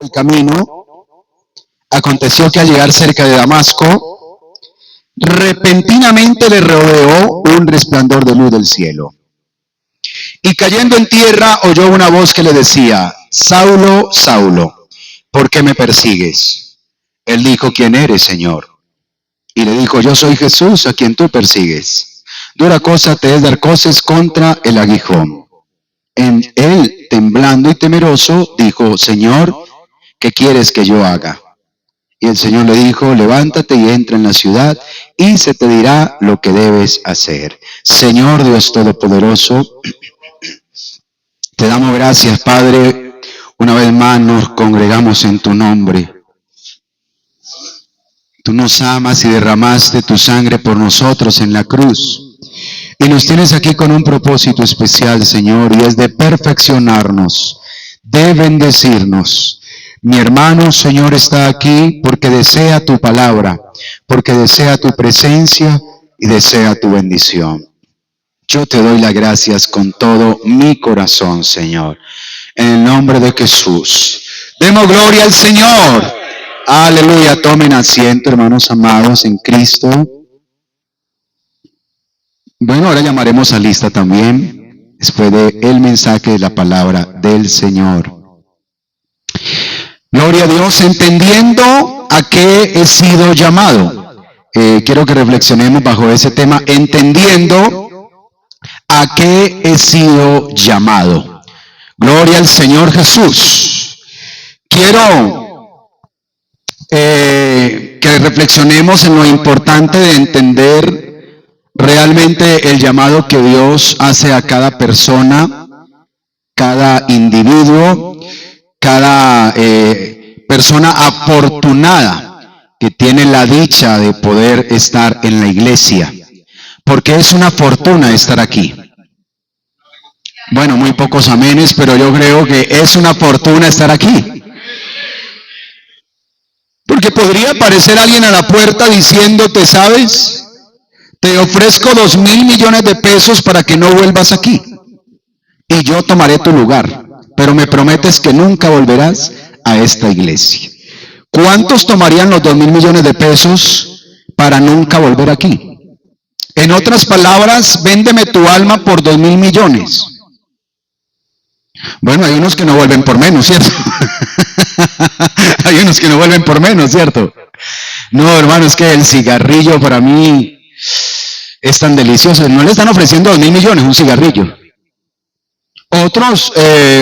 el camino, aconteció que al llegar cerca de Damasco, repentinamente le rodeó un resplandor de luz del cielo. Y cayendo en tierra oyó una voz que le decía: Saulo, Saulo, ¿por qué me persigues? Él dijo: ¿Quién eres, Señor? Y le dijo: Yo soy Jesús, a quien tú persigues. Dura cosa te es dar coces contra el aguijón. En él, temblando y temeroso, dijo: Señor, ¿qué quieres que yo haga? Y el Señor le dijo: levántate y entra en la ciudad, y se te dirá lo que debes hacer. Señor Dios Todopoderoso, te damos gracias, Padre. Una vez más nos congregamos en tu nombre. Tú nos amas y derramaste tu sangre por nosotros en la cruz. Y nos tienes aquí con un propósito especial, Señor, y es de perfeccionarnos, de bendecirnos. Mi hermano, Señor, está aquí porque desea tu palabra, porque desea tu presencia y desea tu bendición. Yo te doy las gracias con todo mi corazón, Señor, en el nombre de Jesús. Demos gloria al Señor. Aleluya. Tomen asiento, hermanos amados en Cristo. Bueno, ahora llamaremos a lista también, después del mensaje de la palabra del Señor. Gloria a Dios, entendiendo a qué he sido llamado. Quiero que reflexionemos bajo ese tema, entendiendo a qué he sido llamado. Gloria al Señor Jesús. Quiero que reflexionemos en lo importante de entender realmente el llamado que Dios hace a cada persona, cada individuo, cada persona afortunada que tiene la dicha de poder estar en la iglesia, porque es una fortuna estar aquí. Bueno, muy pocos amenes, pero yo creo que es una fortuna estar aquí. Porque podría aparecer alguien a la puerta diciéndote: ¿sabes? Te ofrezco 2.000 millones de pesos para que no vuelvas aquí, y yo tomaré tu lugar, pero me prometes que nunca volverás a esta iglesia. ¿Cuántos tomarían los 2.000 millones de pesos para nunca volver aquí? En otras palabras, véndeme tu alma por 2.000 millones. Bueno, hay unos que no vuelven por menos, ¿cierto? Hay unos que no vuelven por menos, ¿cierto? No, hermano, es que el cigarrillo para mí es tan delicioso. No le están ofreciendo 2.000 millones un cigarrillo. Otros,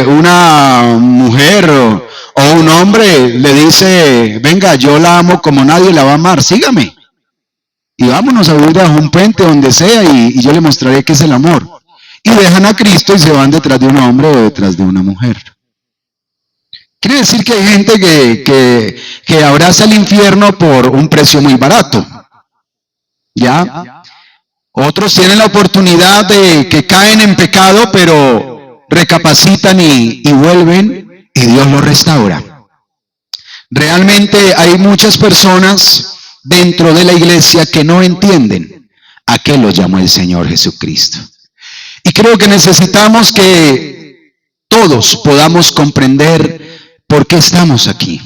una mujer o un hombre le dice: venga, yo la amo como nadie la va a amar, sígame. Y vámonos a vivir bajo un puente, donde sea, y yo le mostraré qué es el amor. Y dejan a Cristo y se van detrás de un hombre o detrás de una mujer. Quiere decir que hay gente que abraza el infierno por un precio muy barato. ¿Ya? Otros tienen la oportunidad de que caen en pecado, pero recapacitan y vuelven, y Dios los restaura. Realmente hay muchas personas dentro de la iglesia que no entienden a qué los llamó el Señor Jesucristo. Y creo que necesitamos que todos podamos comprender por qué estamos aquí.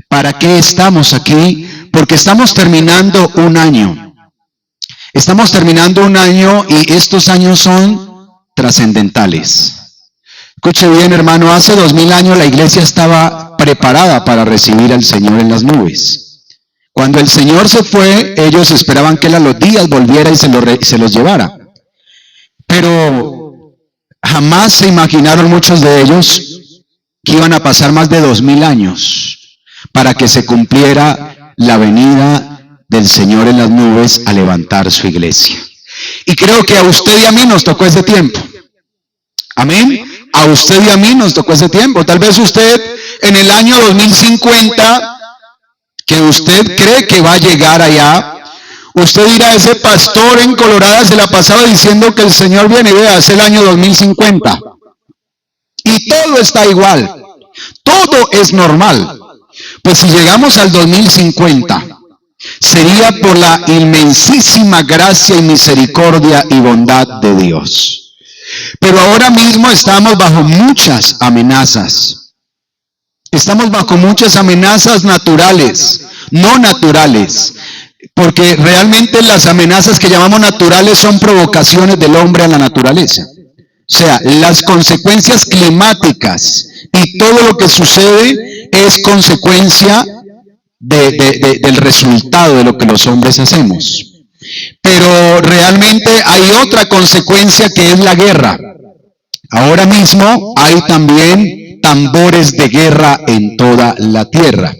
¿Para qué estamos aquí? Porque estamos terminando un año. Estamos terminando un año y estos años son trascendentales. Escuche bien, hermano, hace 2000 años la iglesia estaba preparada para recibir al Señor en las nubes. Cuando el Señor se fue, ellos esperaban que Él a los días volviera y se los llevara. Pero jamás se imaginaron muchos de ellos que iban a pasar más de 2000 años para que se cumpliera la venida del Señor en las nubes a levantar su iglesia. Y creo que a usted y a mí nos tocó ese tiempo. Amén. A usted y a mí nos tocó ese tiempo. Tal vez usted en el año 2050, que usted cree que va a llegar allá, usted dirá: ese pastor en Colorado se la pasaba diciendo que el Señor viene, y vea, es el año 2050. Y todo está igual. Todo es normal. Pues si llegamos al 2050, sería por la inmensísima gracia y misericordia y bondad de Dios. Pero ahora mismo estamos bajo muchas amenazas. Estamos bajo muchas amenazas naturales, no naturales, porque realmente las amenazas que llamamos naturales son provocaciones del hombre a la naturaleza. O sea, las consecuencias climáticas y todo lo que sucede es consecuencia del resultado de lo que los hombres hacemos. Pero realmente hay otra consecuencia que es la guerra. Ahora mismo hay también tambores de guerra en toda la tierra.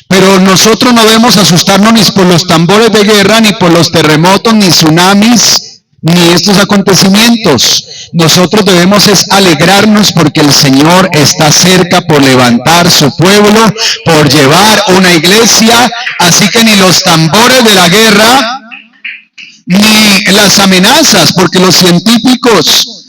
Pero nosotros no debemos asustarnos ni por los tambores de guerra, ni por los terremotos, ni tsunamis, ni estos acontecimientos. Nosotros debemos es alegrarnos porque el Señor está cerca por levantar su pueblo, por llevar una iglesia. Así que ni los tambores de la guerra, ni las amenazas, porque los científicos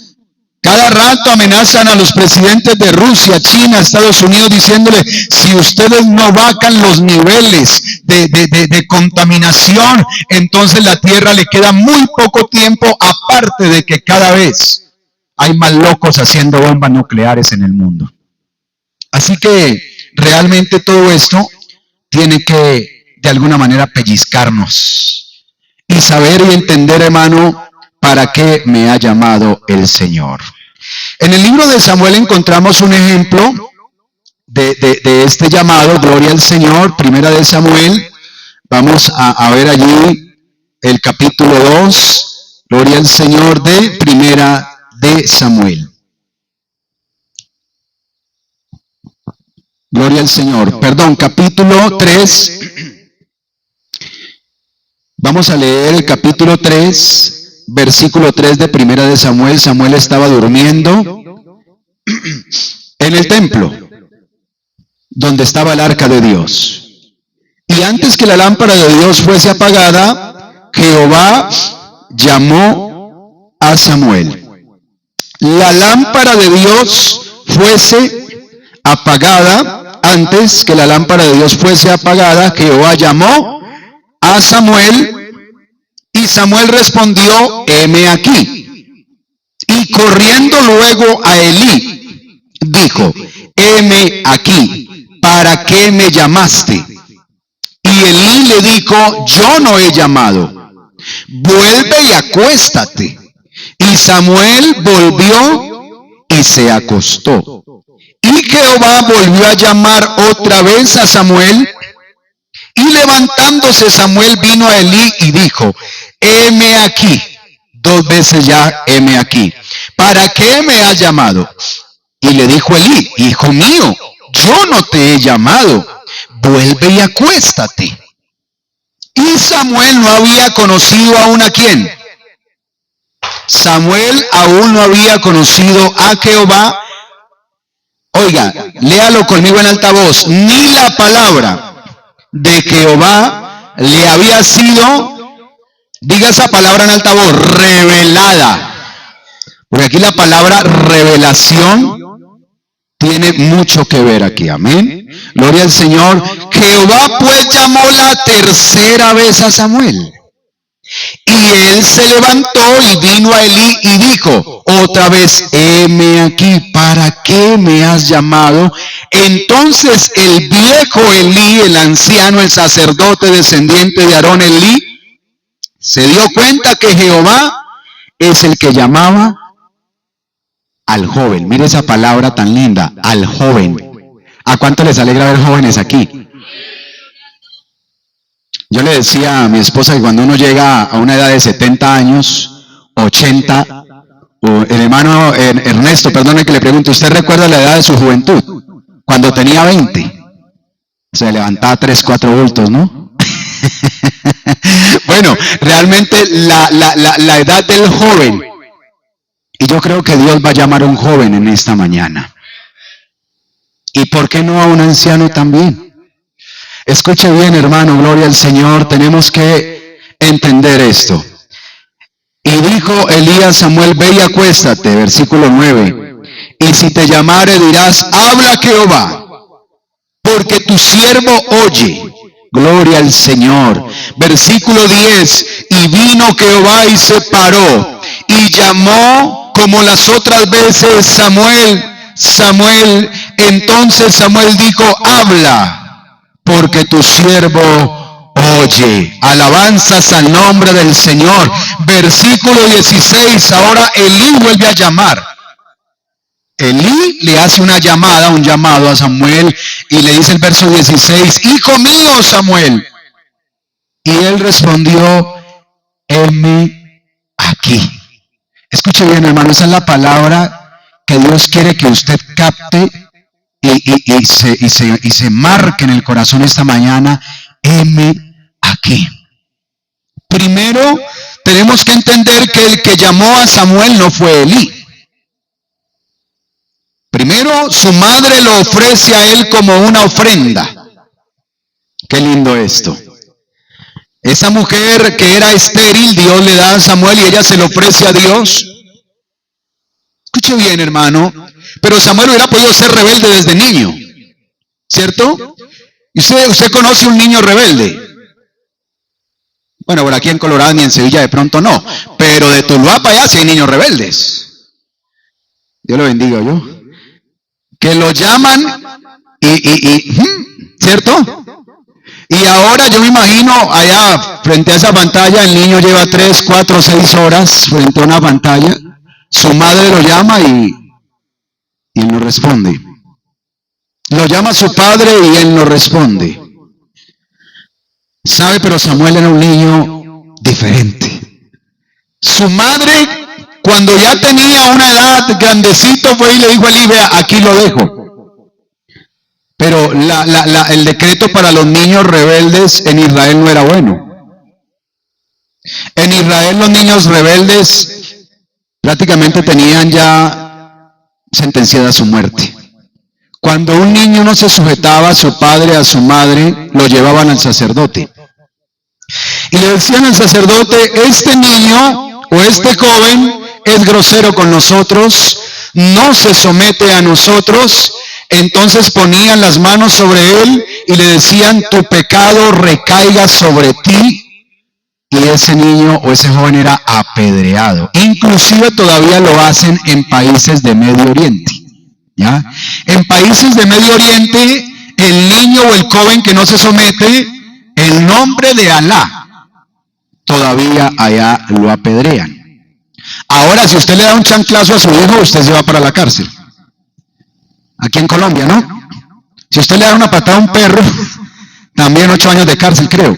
cada rato amenazan a los presidentes de Rusia, China, Estados Unidos, diciéndole, si ustedes no bajan los niveles de contaminación, entonces la Tierra le queda muy poco tiempo, aparte de que cada vez hay más locos haciendo bombas nucleares en el mundo. Así que realmente todo esto tiene que, de alguna manera, pellizcarnos y saber y entender, hermano, para qué me ha llamado el Señor. En el libro de Samuel encontramos un ejemplo de este llamado, gloria al Señor, primera de Samuel. Vamos a ver allí el capítulo 2, gloria al Señor, de primera de Samuel. Gloria al Señor, perdón, capítulo 3. Vamos a leer el capítulo 3. Versículo 3 de primera de Samuel. Samuel estaba durmiendo en el templo donde estaba el arca de Dios. Y antes que la lámpara de Dios fuese apagada, Jehová llamó a Samuel. La lámpara de Dios fuese apagada, antes que la lámpara de Dios fuese apagada, Jehová llamó a Samuel. Y Samuel respondió, heme aquí. Y corriendo luego a Elí, dijo, heme aquí, ¿para qué me llamaste? Y Elí le dijo, yo no he llamado, vuelve y acuéstate. Y Samuel volvió y se acostó. Y Jehová volvió a llamar otra vez a Samuel. Y levantándose Samuel vino a Elí y dijo, heme aquí, 2 veces ya, heme aquí, ¿para qué me has llamado? Y le dijo Elí, hijo mío, yo no te he llamado, vuelve y acuéstate. Y Samuel no había conocido aún a quién. Samuel aún no había conocido a Jehová. Oiga, léalo conmigo en altavoz, ni la palabra de Jehová le había sido, diga esa palabra en altavoz, revelada. Porque aquí la palabra revelación tiene mucho que ver aquí, amén. Gloria al Señor. Jehová pues llamó la tercera vez a Samuel. Y él se levantó y vino a Elí y dijo, otra vez, heme aquí, ¿para qué me has llamado? Entonces el viejo Elí, el anciano, el sacerdote descendiente de Aarón, Elí, se dio cuenta que Jehová es el que llamaba al joven. Mire esa palabra tan linda, al joven. ¿A cuánto les alegra ver jóvenes aquí? Yo le decía a mi esposa que cuando uno llega a una edad de 70 años, 80, el hermano Ernesto, perdone que le pregunte, ¿usted recuerda la edad de su juventud? Cuando tenía 20, se levantaba 3, 4 bultos, ¿no? Bueno, realmente la edad del joven, y yo creo que Dios va a llamar a un joven en esta mañana. ¿Y por qué no a un anciano también? Escuche bien, hermano, gloria al Señor, tenemos que entender esto. Y dijo Elías a Samuel, ve y acuéstate, versículo 9. Y si te llamare dirás, habla Jehová, porque tu siervo oye. Gloria al Señor. Versículo 10. Y vino Jehová y se paró y llamó como las otras veces, Samuel, Samuel. Entonces Samuel dijo, habla, porque tu siervo oye. Alabanzas al nombre del Señor. Versículo 16, ahora Elí vuelve a llamar. Elí le hace un llamado a Samuel, y le dice el verso 16, hijo mío Samuel. Y él respondió, heme aquí. Escuche bien, hermano, esa es la palabra que Dios quiere que usted capte y se marque en el corazón esta mañana. Heme aquí. Primero, tenemos que entender que el que llamó a Samuel no fue Elí. Primero, su madre lo ofrece a él como una ofrenda. Qué lindo esto. Esa mujer que era estéril, Dios le da a Samuel y ella se lo ofrece a Dios. Escuche bien, hermano. Pero Samuel hubiera podido ser rebelde desde niño, ¿cierto? ¿Y usted conoce un niño rebelde? Bueno, por aquí en Colorado ni en Sevilla de pronto no. Pero de Tuluá para allá sí hay niños rebeldes. Dios lo bendiga, yo. Que lo llaman ¿cierto? Y ahora yo me imagino allá frente a esa pantalla, el niño lleva 3, 4, 6 horas frente a una pantalla, su madre lo llama y él no responde. Lo llama su padre y él no responde. ¿Sabe? Pero Samuel era un niño diferente. Su madre, cuando ya tenía una edad grandecito, fue y le dijo a Elí, vea, aquí lo dejo. Pero el decreto para los niños rebeldes en Israel no era bueno. En Israel los niños rebeldes prácticamente tenían ya sentenciada su muerte. Cuando un niño no se sujetaba a su padre, a su madre, lo llevaban al sacerdote. Y le decían al sacerdote, este niño o este joven es grosero con nosotros, no se somete a nosotros. Entonces ponían las manos sobre él y le decían, tu pecado recaiga sobre ti. Y ese niño o ese joven era apedreado. Inclusive todavía lo hacen en países de Medio Oriente. ¿Ya? En países de Medio Oriente, el niño o el joven que no se somete, en nombre de Alá, todavía allá lo apedrean. Ahora, si usted le da un chanclazo a su hijo, usted se va para la cárcel. Aquí en Colombia, ¿no? Si usted le da una patada a un perro, también 8 años de cárcel, creo.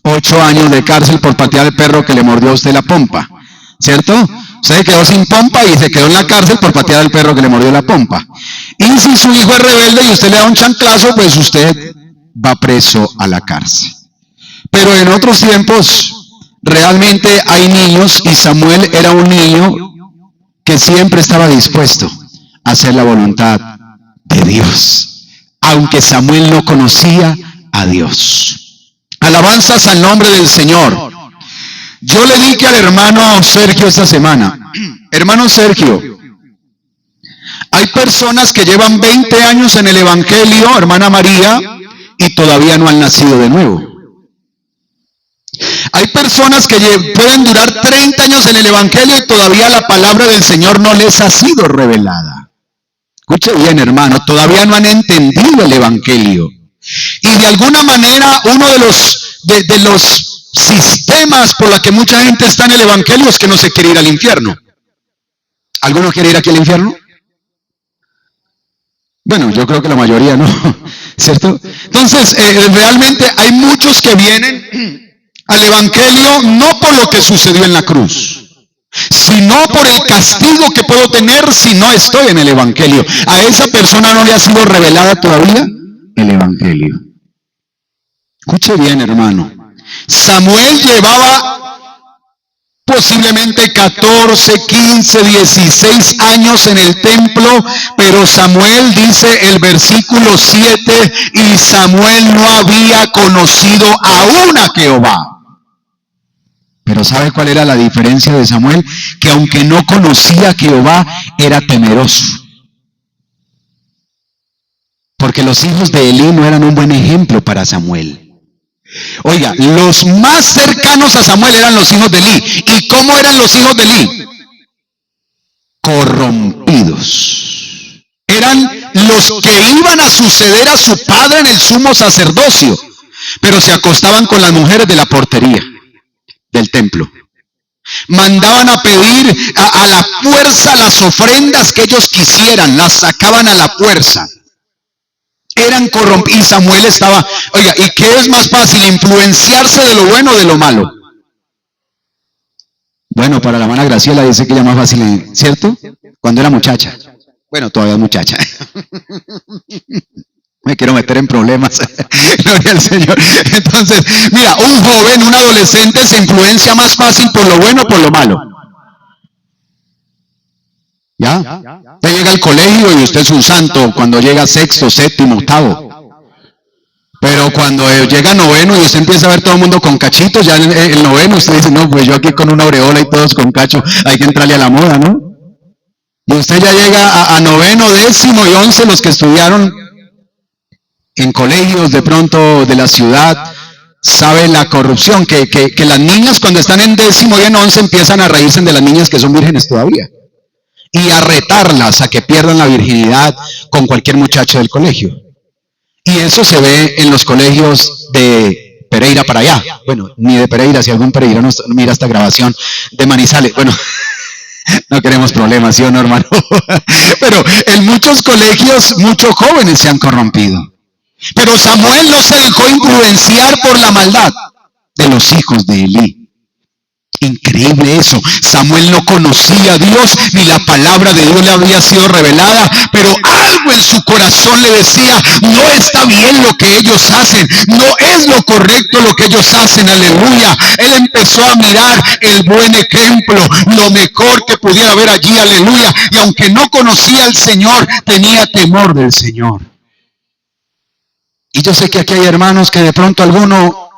8 años de cárcel por patear al perro que le mordió a usted la pompa, ¿cierto? Usted quedó sin pompa y se quedó en la cárcel por patear al perro que le mordió la pompa. Y si su hijo es rebelde y usted le da un chanclazo, pues usted va preso a la cárcel. Pero en otros tiempos, realmente hay niños, y Samuel era un niño que siempre estaba dispuesto a hacer la voluntad de Dios, aunque Samuel no conocía a Dios. Alabanzas al nombre del Señor. Yo le dije al hermano Sergio esta semana, hermano Sergio, hay personas que llevan 20 años en el Evangelio, hermana María, y todavía no han nacido de nuevo. Hay personas que pueden durar 30 años en el Evangelio y todavía la palabra del Señor no les ha sido revelada. Escuche bien, hermano, todavía no han entendido el Evangelio. Y de alguna manera uno de los sistemas por los que mucha gente está en el Evangelio es que no se quiere ir al infierno. ¿Alguno quiere ir aquí al infierno? Bueno, yo creo que la mayoría no, ¿cierto? Entonces, realmente hay muchos que vienen al Evangelio no por lo que sucedió en la cruz, sino por el castigo que puedo tener si no estoy en el Evangelio. A esa persona no le ha sido revelada todavía el Evangelio. Escuche bien, hermano. Samuel llevaba posiblemente 14, 15, 16 años en el templo, pero Samuel dice el versículo 7, y Samuel no había conocido aún a Jehová. Pero ¿sabe cuál era la diferencia de Samuel? Que aunque no conocía a Jehová, era temeroso. Porque los hijos de Elí no eran un buen ejemplo para Samuel. Oiga, los más cercanos a Samuel eran los hijos de Elí. ¿Y cómo eran los hijos de Elí? Corrompidos. Eran los que iban a suceder a su padre en el sumo sacerdocio, pero se acostaban con las mujeres de la portería del templo. Mandaban a pedir a la fuerza las ofrendas que ellos quisieran, las sacaban a la fuerza. Eran corrompidos. Y Samuel estaba, oiga, ¿y qué es más fácil, influenciarse de lo bueno o de lo malo? Bueno, para la hermana Graciela dice que ya más fácil, ¿cierto? Cuando era muchacha. Bueno, todavía es muchacha. Me quiero meter en problemas. Gloria al Señor. Entonces, mira, un joven, un adolescente se influencia más fácil por lo bueno o por lo malo. ¿Ya? Usted llega al colegio y usted es un santo cuando llega sexto, séptimo, octavo. Pero cuando llega noveno y usted empieza a ver todo el mundo con cachitos, ya en el noveno usted dice, no, pues yo aquí con una aureola y todos con cacho, hay que entrarle a la moda, ¿no? Y usted ya llega a noveno, décimo y 11, los que estudiaron en colegios de pronto de la ciudad, sabe la corrupción, que las niñas cuando están en décimo y en 11 empiezan a reírse de las niñas que son vírgenes todavía y a retarlas a que pierdan la virginidad con cualquier muchacho del colegio. Y eso se ve en los colegios de Pereira para allá. Bueno, ni de Pereira, si algún pereirano mira esta grabación, de Manizales. Bueno, no queremos problemas, ¿sí o no, hermano? Pero en muchos colegios, muchos jóvenes se han corrompido. Pero Samuel no se dejó influenciar por la maldad de los hijos de Elí. Increíble eso. Samuel no conocía a Dios, ni la palabra de Dios le había sido revelada, pero algo en su corazón le decía, no está bien lo que ellos hacen, no es lo correcto lo que ellos hacen, aleluya. Él empezó a mirar el buen ejemplo, lo mejor que pudiera haber allí, aleluya. Y aunque no conocía al Señor, tenía temor del Señor. Y yo sé que aquí hay hermanos que de pronto alguno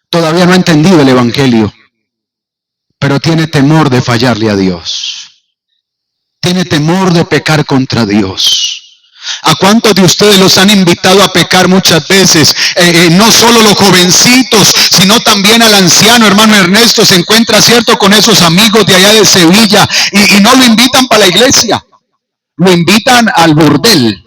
todavía no ha entendido el evangelio, pero tiene temor de fallarle a Dios. Tiene temor de pecar contra Dios. ¿A cuántos de ustedes los han invitado a pecar muchas veces? No solo los jovencitos, sino también al anciano, hermano Ernesto, se encuentra, cierto, con esos amigos de allá de Sevilla y no lo invitan para la iglesia, lo invitan al burdel.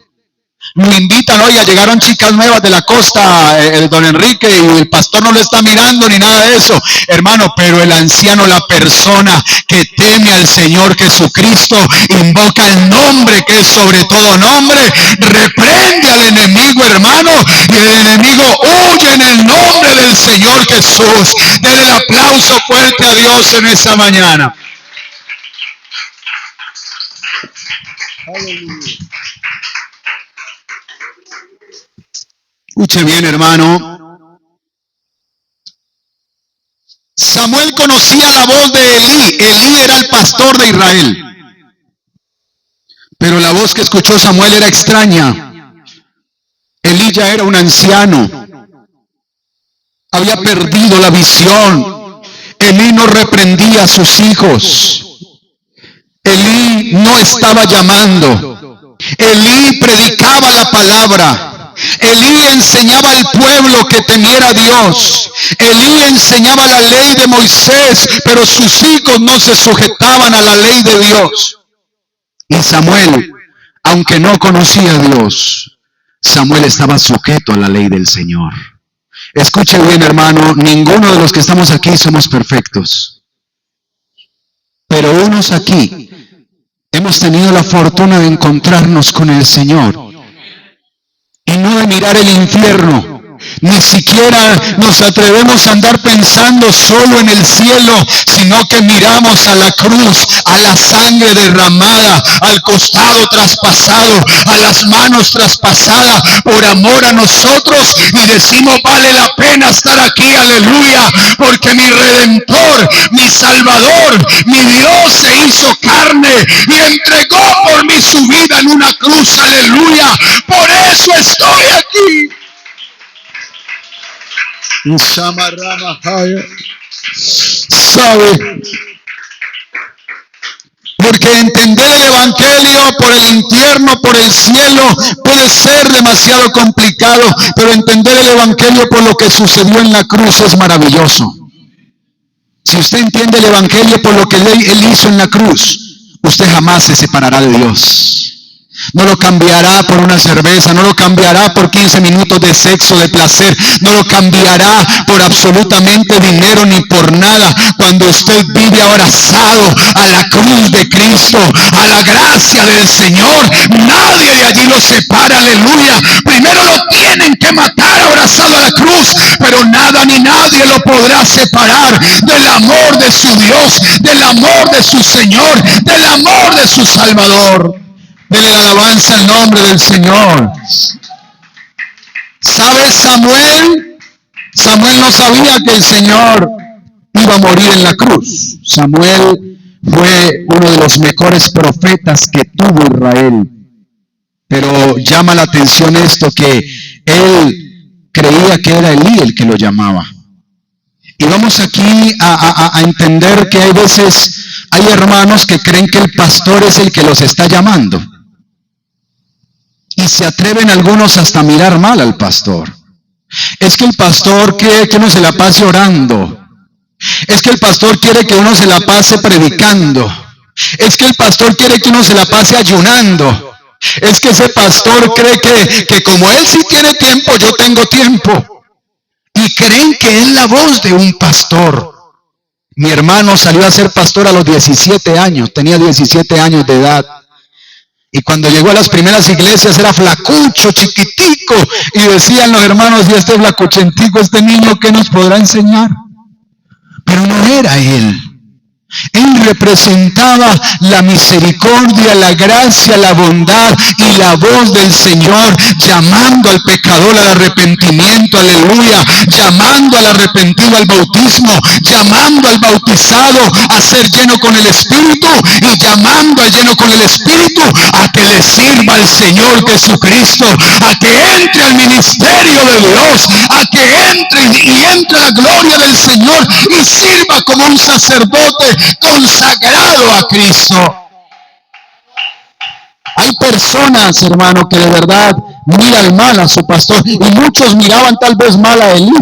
Lo invitan, oiga, llegaron chicas nuevas de la costa, don Enrique, y el pastor no lo está mirando ni nada de eso, hermano, pero el anciano, la persona que teme al Señor Jesucristo, invoca el nombre que es sobre todo nombre, reprende al enemigo, hermano, y el enemigo huye en el nombre del Señor Jesús. Denle el aplauso fuerte a Dios en esta mañana. Aleluya. Escuche bien, hermano. Samuel conocía la voz de Elí. Elí era el pastor de Israel. Pero la voz que escuchó Samuel era extraña. Elí ya era un anciano. Había perdido la visión. Elí no reprendía a sus hijos. Elí no estaba llamando. Elí predicaba la palabra. Elí enseñaba al pueblo que temiera a Dios. Elí enseñaba la ley de Moisés, pero sus hijos no se sujetaban a la ley de Dios. Y Samuel, aunque no conocía a Dios, Samuel estaba sujeto a la ley del Señor. Escuche bien, hermano, ninguno de los que estamos aquí somos perfectos. Pero unos aquí hemos tenido la fortuna de encontrarnos con el Señor. Y no de mirar el infierno. Ni siquiera nos atrevemos a andar pensando solo en el cielo, sino que miramos a la cruz, a la sangre derramada, al costado traspasado, a las manos traspasadas por amor a nosotros, y decimos, vale la pena estar aquí, aleluya, porque mi Redentor, mi Salvador, mi Dios se hizo carne y entregó por mí su vida en una cruz, aleluya. Por eso estoy aquí. ¿Sabe? Porque entender el evangelio por el infierno, por el cielo, puede ser demasiado complicado, pero entender el evangelio por lo que sucedió en la cruz es maravilloso. Si usted entiende el evangelio por lo que él hizo en la cruz, usted jamás se separará de Dios. No lo cambiará por una cerveza, no lo cambiará por 15 minutos de sexo, de placer, no lo cambiará por absolutamente dinero ni por nada. Cuando usted vive abrazado a la cruz de Cristo, a la gracia del Señor, nadie de allí lo separa, aleluya. Primero lo tienen que matar abrazado a la cruz, pero nada ni nadie lo podrá separar del amor de su Dios, del amor de su Señor, del amor de su Salvador. Dele la alabanza al nombre del Señor. ¿Sabes, Samuel? Samuel no sabía que el Señor iba a morir en la cruz. Samuel fue uno de los mejores profetas que tuvo Israel. Pero llama la atención esto, que él creía que era Elí el que lo llamaba. Y vamos aquí a entender que hay veces, hay hermanos que creen que el pastor es el que los está llamando. Y se atreven algunos hasta a mirar mal al pastor. Es que el pastor quiere que uno se la pase orando. Es que el pastor quiere que uno se la pase predicando. Es que el pastor quiere que uno se la pase ayunando. Es que ese pastor cree que como él sí tiene tiempo, yo tengo tiempo. Y creen que es la voz de un pastor. Mi hermano salió a ser pastor a los 17 años. Tenía 17 años de edad. Y cuando llegó a las primeras iglesias era flacucho, chiquitico. Y decían los hermanos, y este flacuchentico, este niño, ¿qué nos podrá enseñar? Pero no era él. Él representaba la misericordia, la gracia, la bondad y la voz del Señor, llamando al pecador al arrepentimiento, aleluya, llamando al arrepentido al bautismo, llamando al bautizado a ser lleno con el Espíritu y llamando al lleno con el Espíritu a que le sirva al Señor Jesucristo, a que entre al ministerio de Dios, a que entre la gloria del Señor y sirva como un sacerdote consagrado a Cristo. Hay personas, hermano, que de verdad miran mal a su pastor, y muchos miraban tal vez mal a Elí.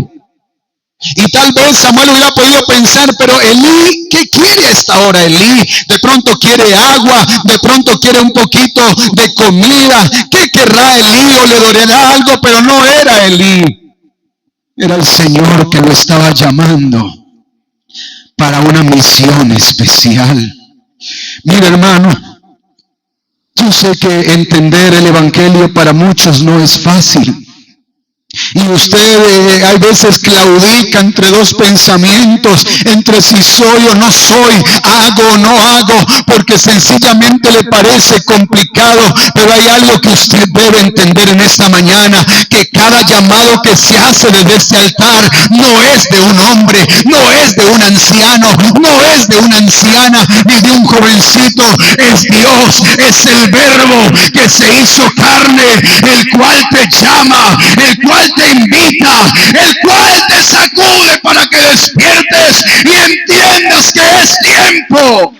Y tal vez Samuel hubiera podido pensar, pero Elí, ¿qué quiere a esta hora Elí? De pronto quiere agua, de pronto quiere un poquito de comida. ¿Qué querrá Elí? O le dorará algo, pero no era Elí. Era el Señor que lo estaba llamando para una misión especial. Mira, hermano, yo sé que entender el evangelio para muchos no es fácil. Y usted hay veces claudica entre dos pensamientos, entre si soy o no soy, hago o no hago, porque sencillamente le parece complicado. Pero hay algo que usted debe entender en esta mañana, que cada llamado que se hace desde este altar no es de un hombre, no es de un anciano, no es de una anciana, ni de un jovencito. Es Dios, es el Verbo que se hizo carne, el cual te llama, el cual te invita, el cual te sacude para que despiertes y entiendas que es tiempo.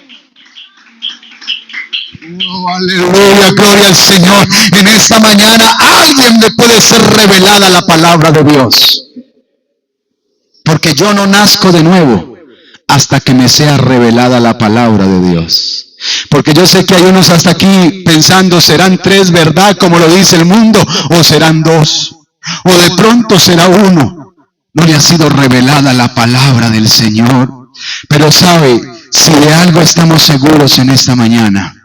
Oh, aleluya, gloria al Señor. En esta mañana a alguien le puede ser revelada la palabra de Dios, porque yo no nazco de nuevo hasta que me sea revelada la palabra de Dios. Porque yo sé que hay unos hasta aquí pensando, ¿serán tres verdad como lo dice el mundo? ¿O serán dos? ¿O de pronto será uno? No le ha sido revelada la palabra del Señor. Pero sabe, si de algo estamos seguros en esta mañana,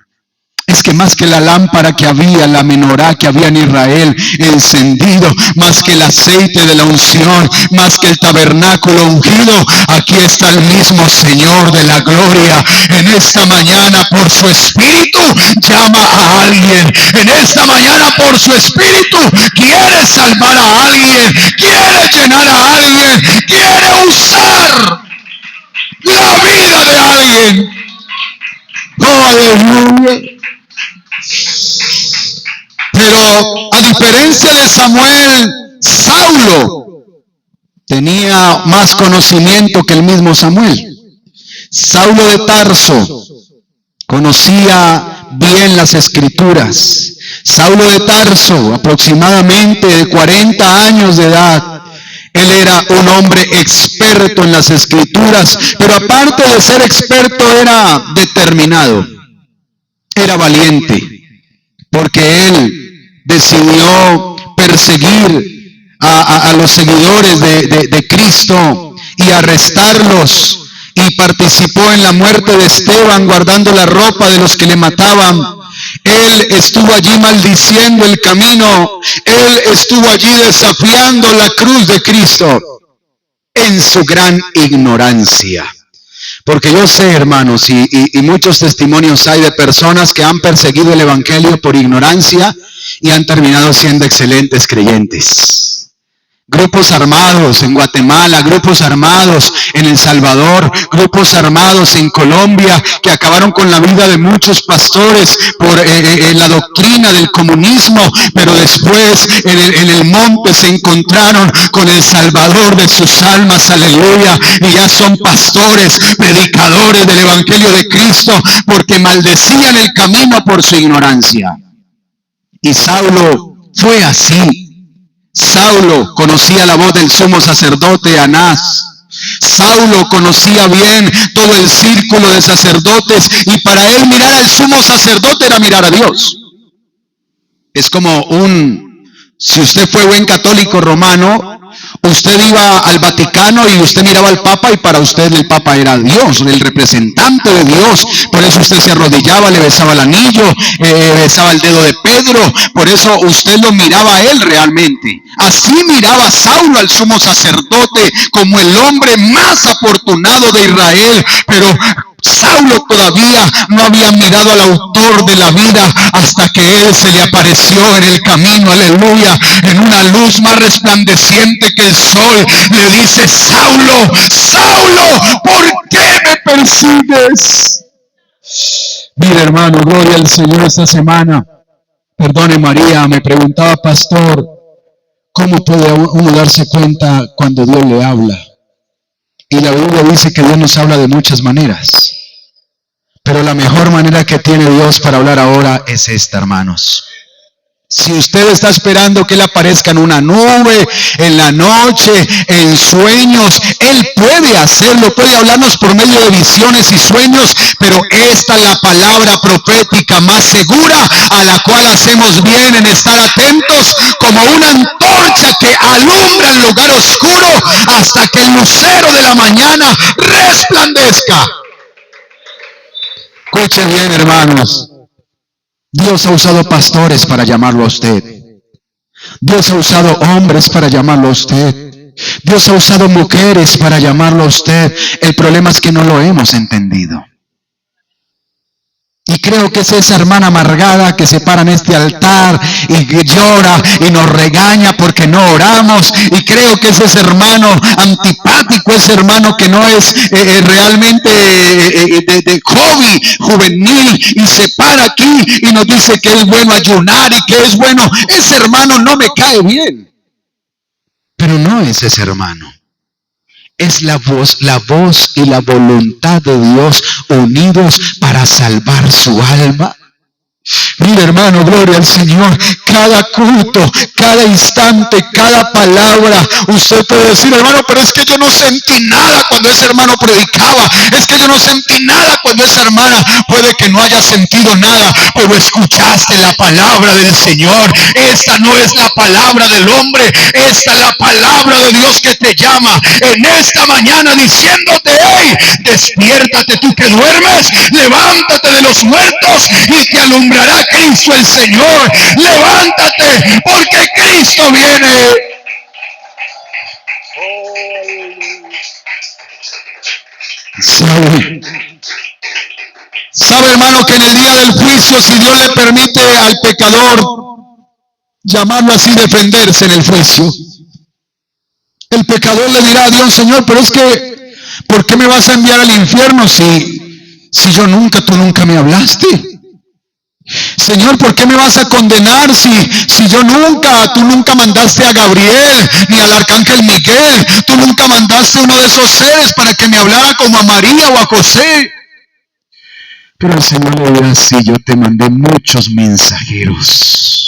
es que más que la lámpara que había, la menorá que había en Israel encendido, más que el aceite de la unción, más que el tabernáculo ungido, aquí está el mismo Señor de la gloria. En esta mañana por su Espíritu llama a alguien. En esta mañana por su Espíritu quiere salvar a alguien, quiere llenar a alguien, quiere usar la vida de alguien. Oh, aleluya. Pero a diferencia de Samuel, Saulo tenía más conocimiento que el mismo Samuel. Saulo de Tarso conocía bien las escrituras. Saulo de Tarso, aproximadamente de 40 años de edad, él era un hombre experto en las escrituras, pero aparte de ser experto era determinado, era valiente. porque él decidió perseguir a los seguidores de Cristo y arrestarlos, y participó en la muerte de Esteban guardando la ropa de los que le mataban. Él estuvo allí maldiciendo el camino, él estuvo allí desafiando la cruz de Cristo en su gran ignorancia. Porque yo sé, hermanos, y muchos testimonios hay de personas que han perseguido el evangelio por ignorancia y han terminado siendo excelentes creyentes. Grupos armados en Guatemala, grupos armados en El Salvador, grupos armados en Colombia que acabaron con la vida de muchos pastores por la doctrina del comunismo, pero después en el monte se encontraron con el Salvador de sus almas, aleluya, y ya son pastores, predicadores del evangelio de Cristo, porque maldecían el camino por su ignorancia. Y Saulo fue así. Saulo conocía la voz del sumo sacerdote Anás. Saulo conocía bien todo el círculo de sacerdotes, y para él mirar al sumo sacerdote era mirar a Dios. Es como si usted fue buen católico romano, usted iba al Vaticano y usted miraba al Papa, y para usted el Papa era Dios, el representante de Dios. Por eso usted se arrodillaba, le besaba el anillo, besaba el dedo de Pedro. Por eso usted lo miraba a él realmente. Así miraba Saulo al sumo sacerdote como el hombre más afortunado de Israel. Pero Saulo todavía no había mirado al autor de la vida hasta que él se le apareció en el camino, aleluya, en una luz más resplandeciente que el sol. Le dice: Saulo, Saulo, ¿por qué me persigues? Mira, hermano, gloria al Señor. Esta semana, perdone María, me preguntaba, pastor, ¿cómo puede uno darse cuenta cuando Dios le habla? Y la Biblia dice que Dios nos habla de muchas maneras. Pero la mejor manera que tiene Dios para hablar ahora es esta, hermanos. Si usted está esperando que Él aparezca en una nube, en la noche, en sueños, Él puede hacerlo, puede hablarnos por medio de visiones y sueños, pero esta es la palabra profética más segura, a la cual hacemos bien en estar atentos, como una antorcha que alumbra el lugar oscuro hasta que el lucero de la mañana resplandezca. Escuchen bien, hermanos. Dios ha usado pastores para llamarlo a usted. Dios ha usado hombres para llamarlo a usted. Dios ha usado mujeres para llamarlo a usted. El problema es que no lo hemos entendido. Y creo que es esa hermana amargada que se para en este altar y que llora y nos regaña porque no oramos. Y creo que es ese hermano antipático, ese hermano que no es realmente de hobby juvenil, y se para aquí y nos dice que es bueno ayunar y que es bueno. Ese hermano no me cae bien. Pero no es ese hermano. Es la voz y la voluntad de Dios unidos para salvar su alma. Mira, hermano, gloria al Señor. Cada culto, cada instante, cada palabra, usted puede decir: hermano, pero es que yo no sentí nada cuando ese hermano predicaba, es que yo no sentí nada cuando esa hermana. Puede que no haya sentido nada, pero escuchaste la palabra del Señor. Esta no es la palabra del hombre, esta es la palabra de Dios que te llama en esta mañana diciéndote: hey, despiértate tú que duermes, levántate de los muertos y te alumbrará Cristo el Señor. Levántate, porque Cristo viene. ¿Sabe, hermano, que en el día del juicio, si Dios le permite al pecador, llamarlo así, defenderse en el juicio, el pecador le dirá a Dios: Señor, pero es que, ¿por qué me vas a enviar al infierno si tú nunca me hablaste? Señor, ¿por qué me vas a condenar si tú nunca mandaste a Gabriel ni al arcángel Miguel? Tú nunca mandaste a uno de esos seres para que me hablara como a María o a José. Pero el Señor le dirá: sí, yo te mandé muchos mensajeros.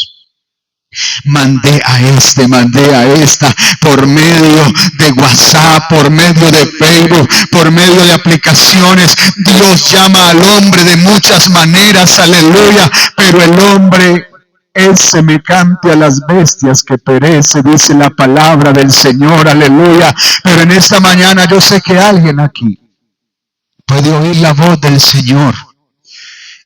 Mandé a esta, por medio de WhatsApp, por medio de Facebook, por medio de aplicaciones. Dios llama al hombre de muchas maneras, aleluya, pero el hombre es semejante a las bestias que perece, dice la palabra del Señor, aleluya. Pero en esta mañana yo sé que alguien aquí puede oír la voz del Señor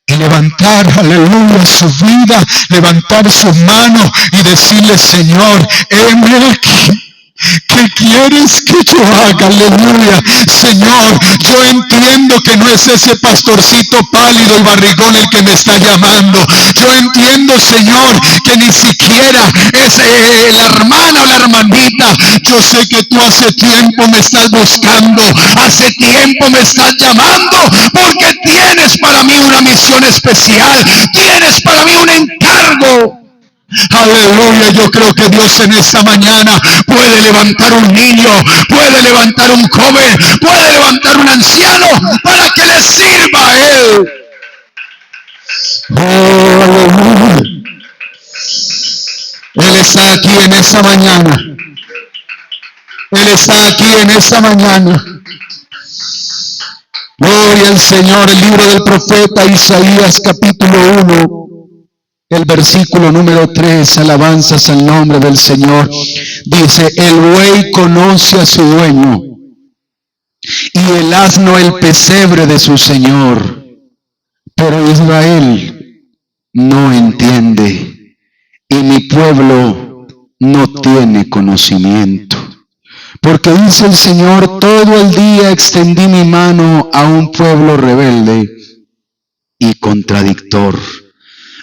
y levantar, aleluya, su vida, levantar sus manos y decirle: Señor, heme aquí. ¿Qué quieres que yo haga? Aleluya. Señor, yo entiendo que no es ese pastorcito pálido y barrigón el que me está llamando. Yo entiendo, Señor, que ni siquiera es la hermana o la hermanita. Yo sé que tú hace tiempo me estás buscando, hace tiempo me estás llamando, porque tienes para mí una misión especial, tienes para mí un encargo. Aleluya, yo creo que Dios en esta mañana puede levantar un niño, puede levantar un joven, puede levantar un anciano para que le sirva a Él. Oh, aleluya. Él está aquí en esta mañana. Él está aquí en esta mañana. Gloria al Señor. El libro del profeta Isaías, capítulo 1. El versículo número 3, alabanzas al nombre del Señor. Dice: el buey conoce a su dueño, y el asno el pesebre de su señor. Pero Israel no entiende, y mi pueblo no tiene conocimiento. Porque dice el Señor: todo el día extendí mi mano a un pueblo rebelde y contradictor.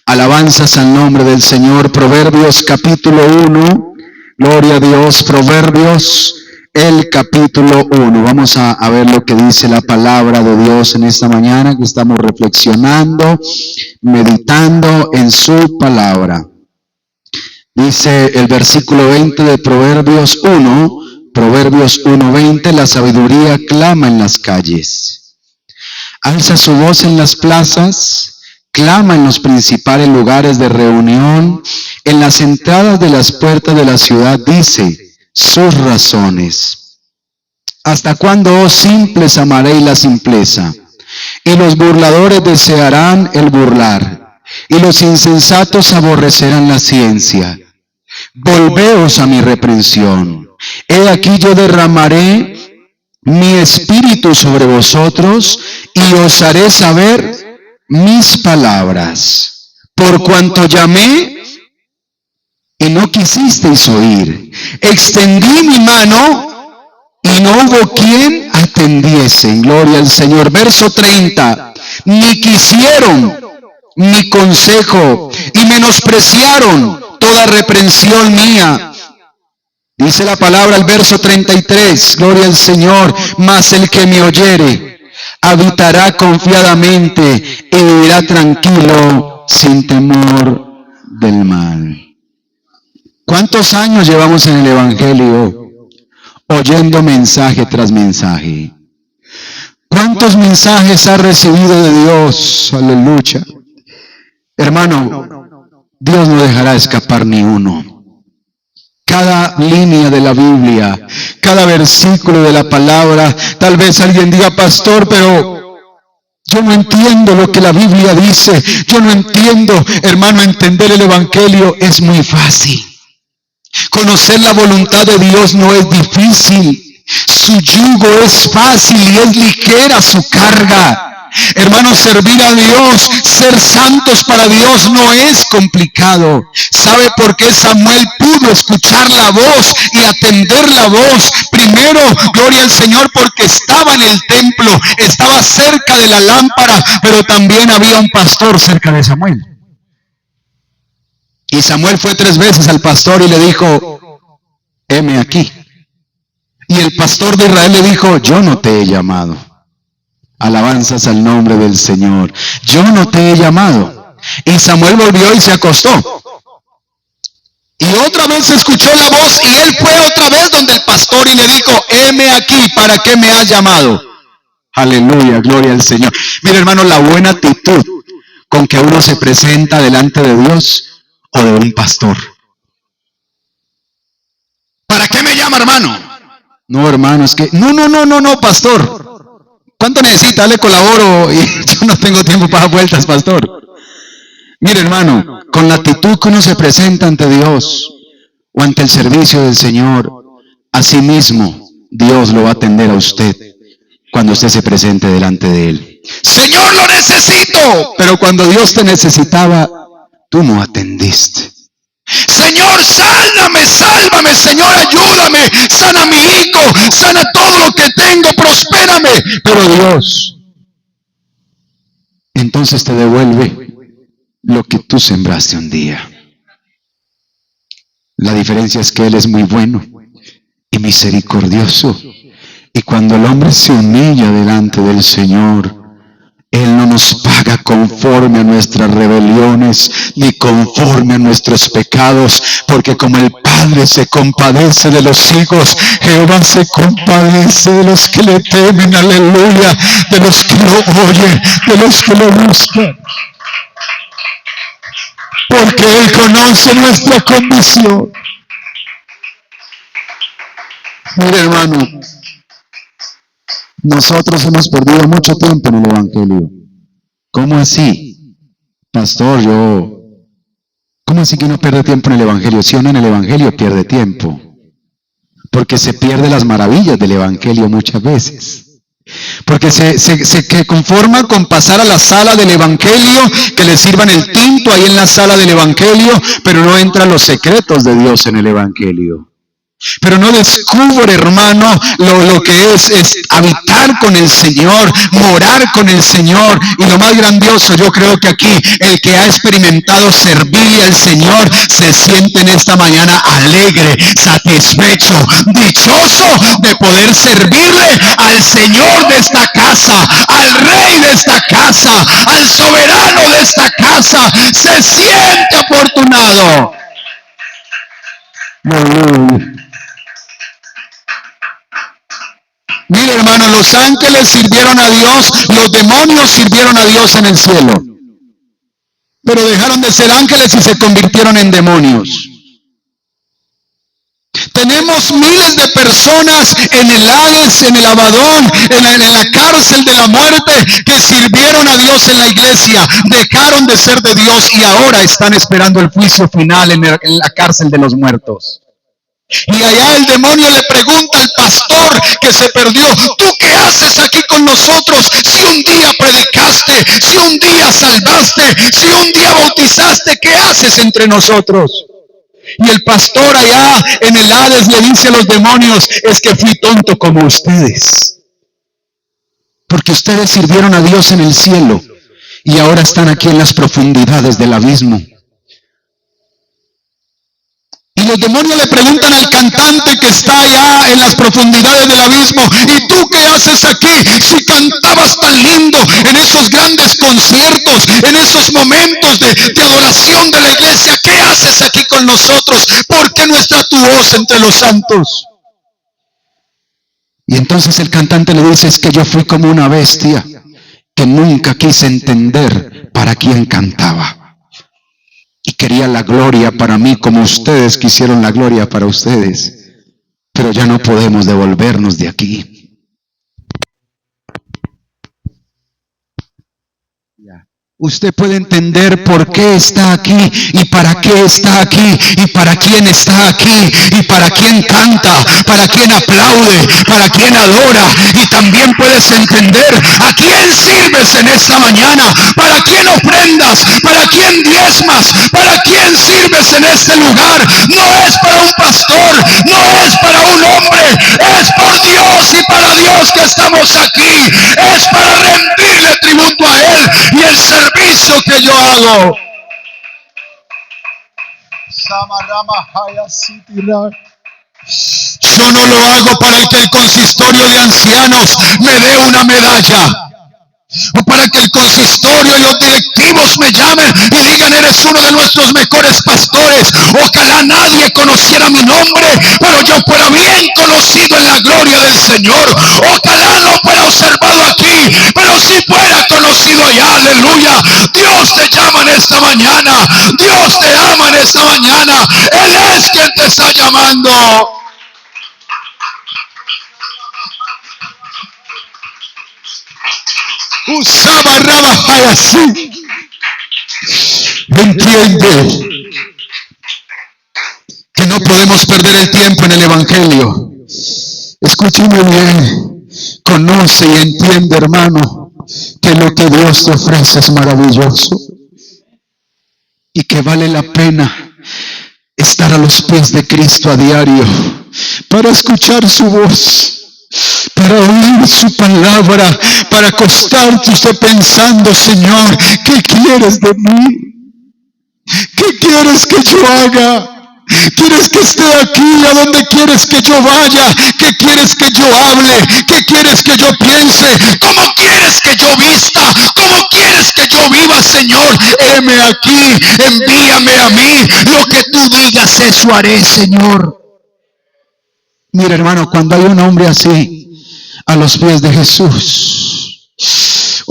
Alabanzas al nombre del Señor. Proverbios capítulo 1. Gloria a Dios. Proverbios, el capítulo 1. Vamos a ver lo que dice la palabra de Dios en esta mañana, que estamos reflexionando, meditando en su palabra. Dice el versículo 20 de Proverbios 1. Proverbios 1:20. La sabiduría clama en las calles. Alza su voz en las plazas. Clama en los principales lugares de reunión, en las entradas de las puertas de la ciudad, dice sus razones. ¿Hasta cuándo, oh simples, amaréis la simpleza? Y los burladores desearán el burlar, y los insensatos aborrecerán la ciencia. Volveos a mi reprensión. He aquí yo derramaré mi espíritu sobre vosotros, y os haré saber mis palabras, por cuanto llamé y no quisisteis oír, extendí mi mano y no hubo quien atendiese. Gloria al Señor. Verso 30. Ni quisieron mi consejo y menospreciaron toda reprensión mía. Dice la palabra, el verso 33. Gloria al Señor. Mas el que me oyere habitará confiadamente y vivirá tranquilo sin temor del mal. ¿Cuántos años llevamos en el Evangelio oyendo mensaje tras mensaje? ¿Cuántos mensajes has recibido de Dios? Aleluya. Hermano, Dios no dejará escapar ni uno. Cada línea de la Biblia, cada versículo de la palabra. Tal vez alguien diga: pastor, pero yo no entiendo lo que la Biblia dice. Yo no entiendo. Hermano, entender el Evangelio es muy fácil. Conocer la voluntad de Dios no es difícil. Su yugo es fácil y es ligera su carga. Hermanos, servir a Dios, ser santos para Dios no es complicado. ¿Sabe por qué Samuel pudo escuchar la voz y atender la voz? Primero, gloria al Señor, porque estaba en el templo, estaba cerca de la lámpara, pero también había un pastor cerca de Samuel. Y Samuel fue 3 veces al pastor y le dijo: heme aquí. Y el pastor de Israel le dijo: yo no te he llamado. Alabanzas al nombre del Señor. Yo no te he llamado. Y Samuel volvió y se acostó. Y otra vez escuchó la voz y él fue otra vez donde el pastor y le dijo: heme aquí, ¿para qué me has llamado? Aleluya, gloria al Señor. Mira, hermano, la buena actitud con que uno se presenta delante de Dios o de un pastor. ¿Para qué me llama, hermano? No, hermano, es que no, pastor. ¿Cuánto necesita? Le colaboro y yo no tengo tiempo para vueltas, pastor. Mire, hermano, con la actitud que uno se presenta ante Dios o ante el servicio del Señor, así mismo Dios lo va a atender a usted cuando usted se presente delante de Él. Señor, lo necesito. Pero cuando Dios te necesitaba, tú no atendiste. Señor, sálvame, sálvame, Señor, ayúdame, sana a mi hijo, sana todo lo que tengo, prospérame. Pero Dios, entonces te devuelve lo que tú sembraste un día. La diferencia es que Él es muy bueno y misericordioso. Y cuando el hombre se humilla delante del Señor, Él no nos paga conforme a nuestras rebeliones, ni conforme a nuestros pecados, porque como el Padre se compadece de los hijos, Jehová se compadece de los que le temen, aleluya, de los que lo oyen, de los que lo buscan. Porque Él conoce nuestra condición. Mire, hermano, nosotros hemos perdido mucho tiempo en el Evangelio. ¿Cómo así? Pastor, ¿cómo así que uno pierde tiempo en el Evangelio? Si uno en el Evangelio pierde tiempo, porque se pierde las maravillas del Evangelio muchas veces. Porque se conforma con pasar a la sala del Evangelio, que le sirvan el tinto ahí en la sala del Evangelio, pero no entran los secretos de Dios en el Evangelio. Pero no descubre, hermano, lo que es habitar con el Señor, morar con el Señor. Y lo más grandioso, yo creo que aquí el que ha experimentado servirle al Señor se siente en esta mañana alegre, satisfecho, dichoso de poder servirle al Señor de esta casa, al Rey de esta casa, al soberano de esta casa. Se siente afortunado. Mire, hermano, los ángeles sirvieron a Dios, los demonios sirvieron a Dios en el cielo, pero dejaron de ser ángeles y se convirtieron en demonios. Tenemos miles de personas en el Hades, en el Abadón, en la cárcel de la muerte, que sirvieron a Dios en la iglesia, dejaron de ser de Dios y ahora están esperando el juicio final en la cárcel de los muertos. Y allá el demonio le pregunta al pastor que se perdió: ¿tú qué haces aquí con nosotros? Si un día predicaste, si un día salvaste, si un día bautizaste, ¿qué haces entre nosotros? Y el pastor allá en el Hades le dice a los demonios: es que fui tonto como ustedes, porque ustedes sirvieron a Dios en el cielo y ahora están aquí en las profundidades del abismo. Y los demonios le preguntan al cantante que está allá en las profundidades del abismo: ¿y tú qué haces aquí? Si cantabas tan lindo en esos grandes conciertos, en esos momentos de adoración de la iglesia, ¿qué haces aquí con nosotros? ¿Por qué no está tu voz entre los santos? Y entonces el cantante le dice: es que yo fui como una bestia que nunca quise entender para quién cantaba. Y quería la gloria para mí como ustedes quisieron la gloria para ustedes. Pero ya no podemos devolvernos de aquí. Usted puede entender por qué está aquí y para qué está aquí y para quién está aquí y para quién canta, para quién aplaude, para quién adora. Y también puedes entender a quién sirves en esta mañana, para quién ofrendas, para quién diezmas, para quién sirves en este lugar. No es para un pastor, no es para un hombre, es por Dios y para Dios que estamos aquí. Es para rendirle tributo a Él y el servicio que yo hago. Yo no lo hago para que el consistorio de ancianos me dé una medalla, o para que el consistorio y los directivos me llamen y digan: eres uno de nuestros mejores pastores. Ojalá nadie conociera mi nombre, pero yo fuera bien conocido en la gloria del Señor. Ojalá no fuera observado aquí, pero si fuera conocido allá. Aleluya. Dios te llama en esta mañana, Dios te ama en esta mañana. Él es quien te está llamando. Usaba Rabajay así. Entiende que no podemos perder el tiempo en el Evangelio. Escúchame bien, conoce y entiende, hermano, que lo que Dios te ofrece es maravilloso y que vale la pena estar a los pies de Cristo a diario para escuchar su voz, para oír su palabra, para acostarte usted pensando: Señor, ¿qué quieres de mí? ¿Qué quieres que yo haga? ¿Quieres que esté aquí? ¿A dónde quieres que yo vaya? ¿Qué quieres que yo hable? ¿Qué quieres que yo piense? ¿Cómo quieres que yo vista? ¿Cómo quieres que yo viva, Señor? Heme aquí, envíame a mí. Lo que tú digas, eso haré, Señor. Mira, hermano, cuando hay un hombre así a los pies de Jesús,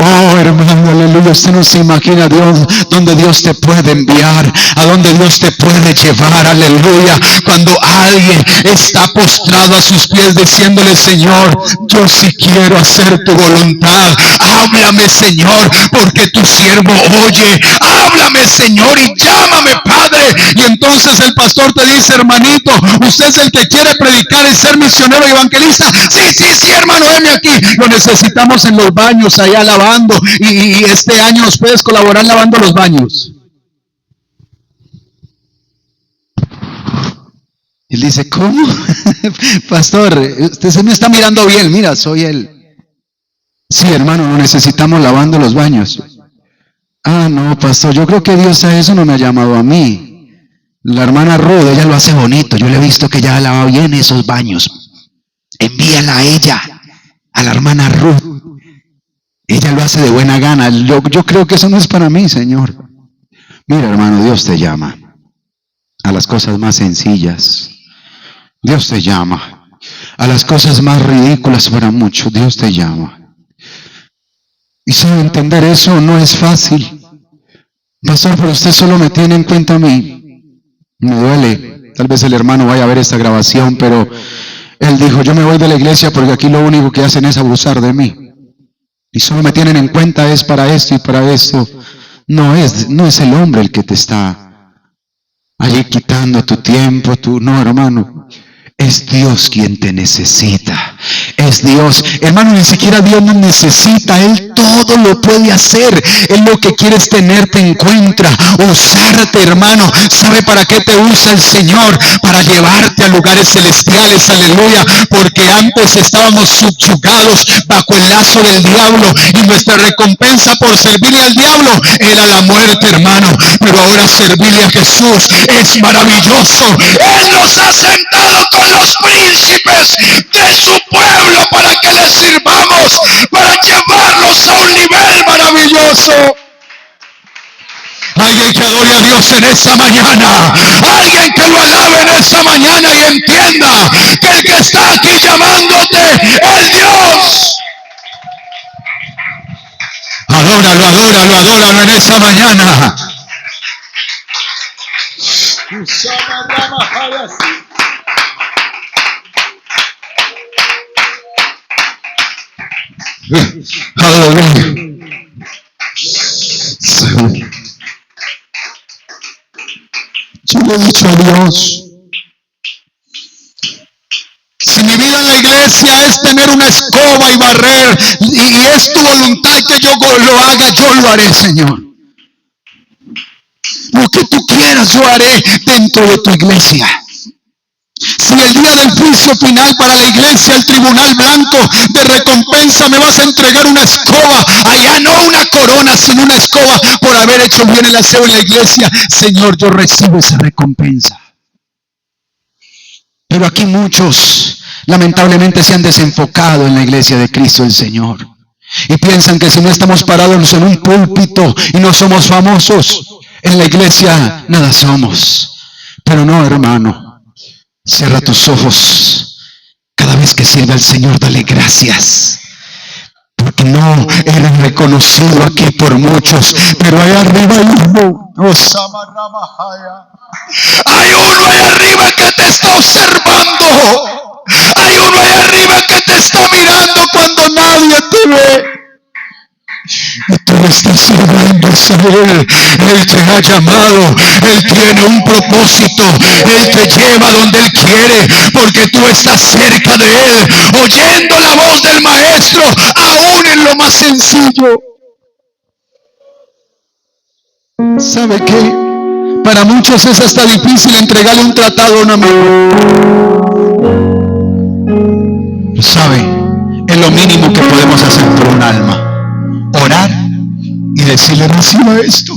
oh, hermano, aleluya, usted no se imagina Dios, donde Dios te puede enviar, a donde Dios te puede llevar, aleluya. Cuando alguien está postrado a sus pies diciéndole: Señor, yo sí quiero hacer tu voluntad, háblame, Señor, porque tu siervo oye, háblame, Señor, y llámame, Padre. Y entonces el pastor te dice: hermanito, usted es el que quiere predicar y ser misionero y evangelista. Sí, hermano, heme aquí. Lo necesitamos en los baños, allá lavando, y este año nos puedes colaborar lavando los baños. Él dice: ¿cómo? Pastor, usted se me está mirando bien. Mira, soy él. Sí, hermano, lo necesitamos lavando los baños. Ah, no, pastor, yo creo que Dios a eso no me ha llamado a mí. La hermana Ruth, ella lo hace bonito. Yo le he visto que ella lava bien esos baños. Envíala a ella, a la hermana Ruth. Ella lo hace de buena gana. Yo creo que eso no es para mí, Señor. Mira, hermano, Dios te llama a las cosas más sencillas. Dios te llama a las cosas más ridículas para muchos. Dios te llama. Y sabe, entender eso no es fácil. Pastor, pero usted solo me tiene en cuenta a mí. Me duele. Tal vez el hermano vaya a ver esta grabación, pero él dijo: yo me voy de la iglesia porque aquí lo único que hacen es abusar de mí. Y solo me tienen en cuenta es para esto y para esto. No es el hombre el que te está allí quitando tu tiempo, no, hermano. Es Dios quien te necesita. Es Dios. Hermano, ni siquiera Dios nos necesita. Él todo lo puede hacer. Él lo que quiere es tenerte en cuenta, usarte, hermano. ¿Sabe para qué te usa el Señor? Para llevarte a lugares celestiales, aleluya. Porque antes estábamos subyugados bajo el lazo del diablo, y nuestra recompensa por servirle al diablo era la muerte, hermano. Pero ahora servirle a Jesús es maravilloso. Él nos ha sentado con los príncipes de su pueblo para que les sirvamos, para llevarlos a un nivel maravilloso. Alguien que adore a Dios en esta mañana, alguien que lo alabe en esta mañana y entienda que el que está aquí llamándote es Dios. Adóralo en esta mañana. Aleluya. Yo le he dicho a Dios: si mi vida en la iglesia es tener una escoba y barrer, y es tu voluntad que yo lo haga, yo lo haré, Señor. Lo que tú quieras yo haré dentro de tu iglesia. Si el día del juicio final para la iglesia, el tribunal blanco de recompensa, me vas a entregar una escoba, allá no una corona, sino una escoba por haber hecho bien el aseo en la iglesia, Señor, yo recibo esa recompensa. Pero aquí muchos lamentablemente se han desenfocado en la iglesia de Cristo el Señor, y piensan que si no estamos parados en un púlpito y no somos famosos, en la iglesia nada somos. Pero no, hermano. Cierra tus ojos. Cada vez que sirve al Señor, dale gracias. Porque no eres reconocido aquí por muchos, pero allá arriba hay uno. Hay uno allá arriba que te está observando. Hay uno allá arriba que te está mirando cuando nadie te ve. Y tú Él está sirviendo, Israel. Él te ha llamado, Él tiene un propósito, Él te lleva donde Él quiere, porque tú estás cerca de Él, oyendo la voz del Maestro, aún en lo más sencillo. ¿Sabe qué? Para muchos es hasta difícil entregarle un tratado a un amigo. ¿Sabe? Es lo mínimo que podemos hacer por un alma. Orar y decirle: reciba esto.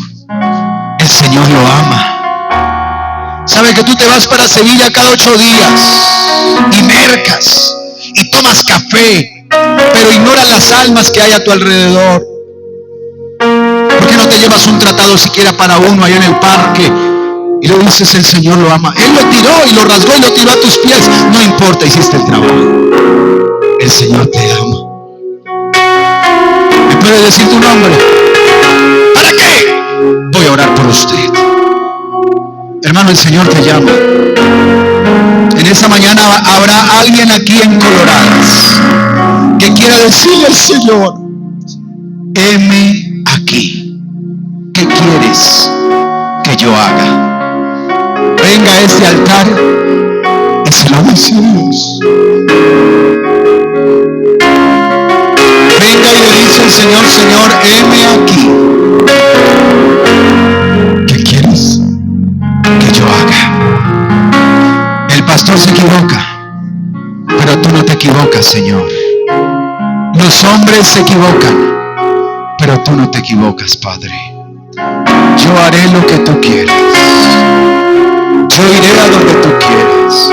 El Señor lo ama. ¿Sabe que tú te vas para Sevilla cada 8 días y mercas y tomas café, pero ignoras las almas que hay a tu alrededor? ¿Por qué no te llevas un tratado siquiera para uno allá en el parque y le dices: el Señor lo ama? Él lo tiró y lo rasgó y lo tiró a tus pies. No importa, hiciste el trabajo. El Señor te ama. ¿Me puede decir tu nombre? ¿Para qué? Voy a orar por usted. Hermano, el Señor te llama. En esta mañana habrá alguien aquí en Coloradas que quiera decirle al Señor: heme aquí. ¿Qué quieres que yo haga? Venga a este altar y se lo dice a Dios. Venga y le dice al Señor: Señor, heme aquí. ¿Qué quieres que yo haga? El pastor se equivoca, pero tú no te equivocas, Señor. Los hombres se equivocan, pero tú no te equivocas, Padre. Yo haré lo que tú quieras. Yo iré a donde tú quieras.